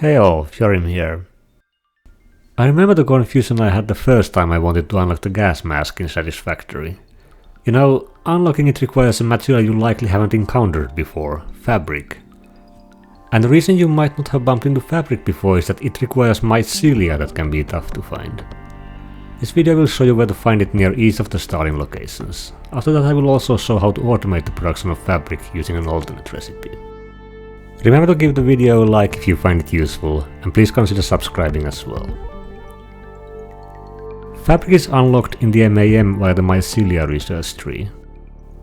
Hey all, Fiorim here. I remember the confusion I had the first time I wanted to unlock the gas mask in Satisfactory. You know, unlocking it requires a material you likely haven't encountered before, fabric. And the reason you might not have bumped into fabric before is that it requires mycelia that can be tough to find. This video will show you where to find it near each of the starting locations. After that I will also show how to automate the production of fabric using an alternate recipe. Remember to give the video a like if you find it useful, and please consider subscribing as well. Fabric is unlocked in the MAM via the Mycelia research tree.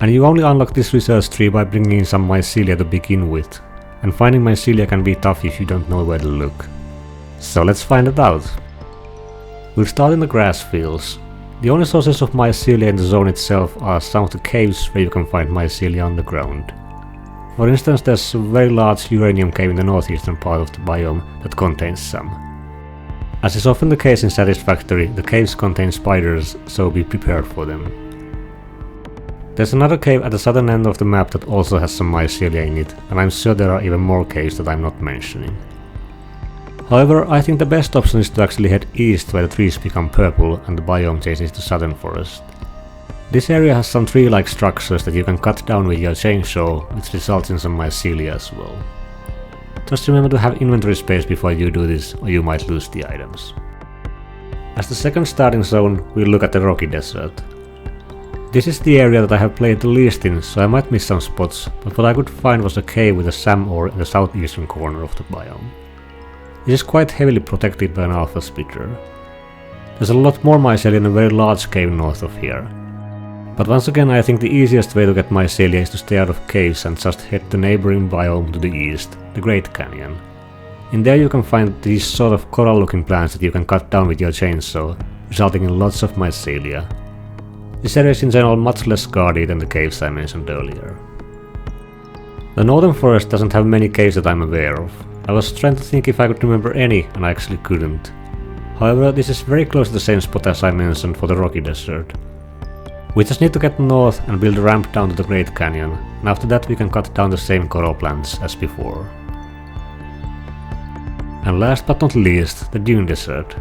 And you only unlock this research tree by bringing in some mycelia to begin with, and finding mycelia can be tough if you don't know where to look. So let's find it out. We'll start in the grass fields. The only sources of mycelia in the zone itself are some of the caves where you can find mycelia on the ground. For instance, there's a very large uranium cave in the northeastern part of the biome that contains some. As is often the case in Satisfactory, the caves contain spiders, so be prepared for them. There's another cave at the southern end of the map that also has some mycelia in it, and I'm sure there are even more caves that I'm not mentioning. However, I think the best option is to actually head east where the trees become purple and the biome changes to southern forest. This area has some tree-like structures that you can cut down with your chainsaw, which results in some mycelia as well. Just remember to have inventory space before you do this, or you might lose the items. As the second starting zone, we'll look at the rocky desert. This is the area that I have played the least in, so I might miss some spots, but what I could find was a cave with a SAM ore in the southeastern corner of the biome. This is quite heavily protected by an alpha splitter. There's a lot more mycelia in a very large cave north of here. But once again, I think the easiest way to get mycelia is to stay out of caves and just head the neighboring biome to the east, the Great Canyon. In there you can find these sort of coral-looking plants that you can cut down with your chainsaw, resulting in lots of mycelia. This area is in general much less guarded than the caves I mentioned earlier. The northern forest doesn't have many caves that I'm aware of. I was trying to think if I could remember any, and I actually couldn't. However, this is very close to the same spot as I mentioned for the rocky desert. We just need to get north and build a ramp down to the Great Canyon, and after that we can cut down the same coral plants as before. And last but not least, the Dune desert.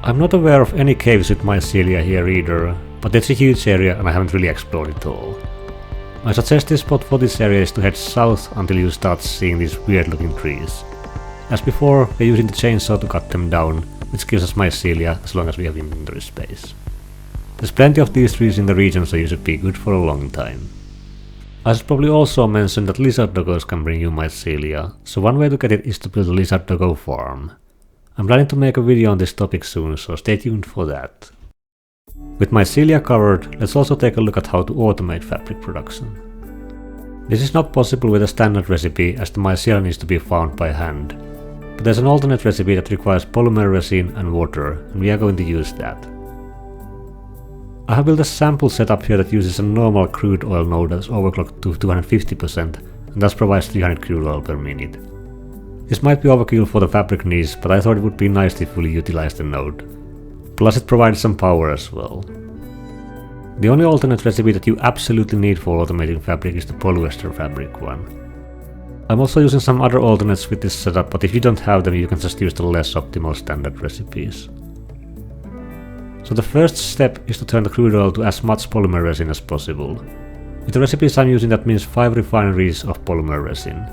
I'm not aware of any caves with mycelia here either, but it's a huge area and I haven't really explored it all. My suggested spot for this area is to head south until you start seeing these weird looking trees. As before, we're using the chainsaw to cut them down, which gives us mycelia as long as we have inventory space. There's plenty of these trees in the region, so you should be good for a long time. I should probably also mention that Lizard Doggos can bring you mycelia, so one way to get it is to build a Lizard Doggo farm. I'm planning to make a video on this topic soon, so stay tuned for that. With mycelia covered, let's also take a look at how to automate fabric production. This is not possible with a standard recipe, as the mycelia needs to be found by hand. But there's an alternate recipe that requires polymer resin and water, and we are going to use that. I have built a sample setup here that uses a normal crude oil node that's overclocked to 250% and thus provides 300 crude oil per minute. This might be overkill for the fabric needs, but I thought it would be nice to fully utilize the node. Plus it provides some power as well. The only alternate recipe that you absolutely need for automating fabric is the polyester fabric one. I'm also using some other alternates with this setup, but if you don't have them you can just use the less optimal standard recipes. So the first step is to turn the crude oil to as much polymer resin as possible. With the recipes I'm using, that means 5 refineries of polymer resin.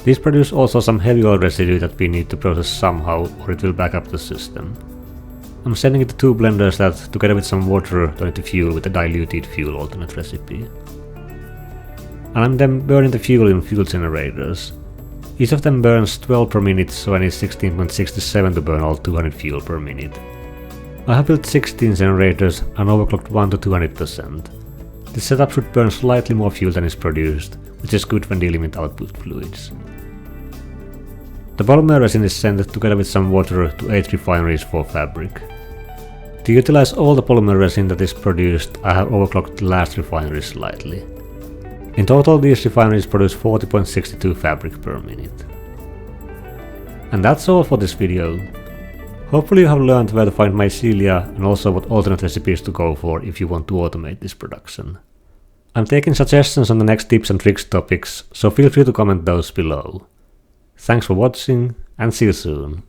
These produce also some heavy oil residue that we need to process somehow, or it will back up the system. I'm sending it to 2 blenders that, together with some water, turn it to fuel with a diluted fuel alternate recipe. And I'm then burning the fuel in fuel generators. Each of them burns 12 per minute, so I need 16.67 to burn all 200 fuel per minute. I have built 16 generators and overclocked 1 to 200%. This setup should burn slightly more fuel than is produced, which is good when dealing with output fluids. The polymer resin is sent together with some water to 8 refineries for fabric. To utilize all the polymer resin that is produced, I have overclocked the last refinery slightly. In total, these refineries produce 40.62 fabric per minute. And that's all for this video. Hopefully you have learned where to find mycelia and also what alternate recipes to go for if you want to automate this production. I'm taking suggestions on the next tips and tricks topics, so feel free to comment those below. Thanks for watching, and see you soon.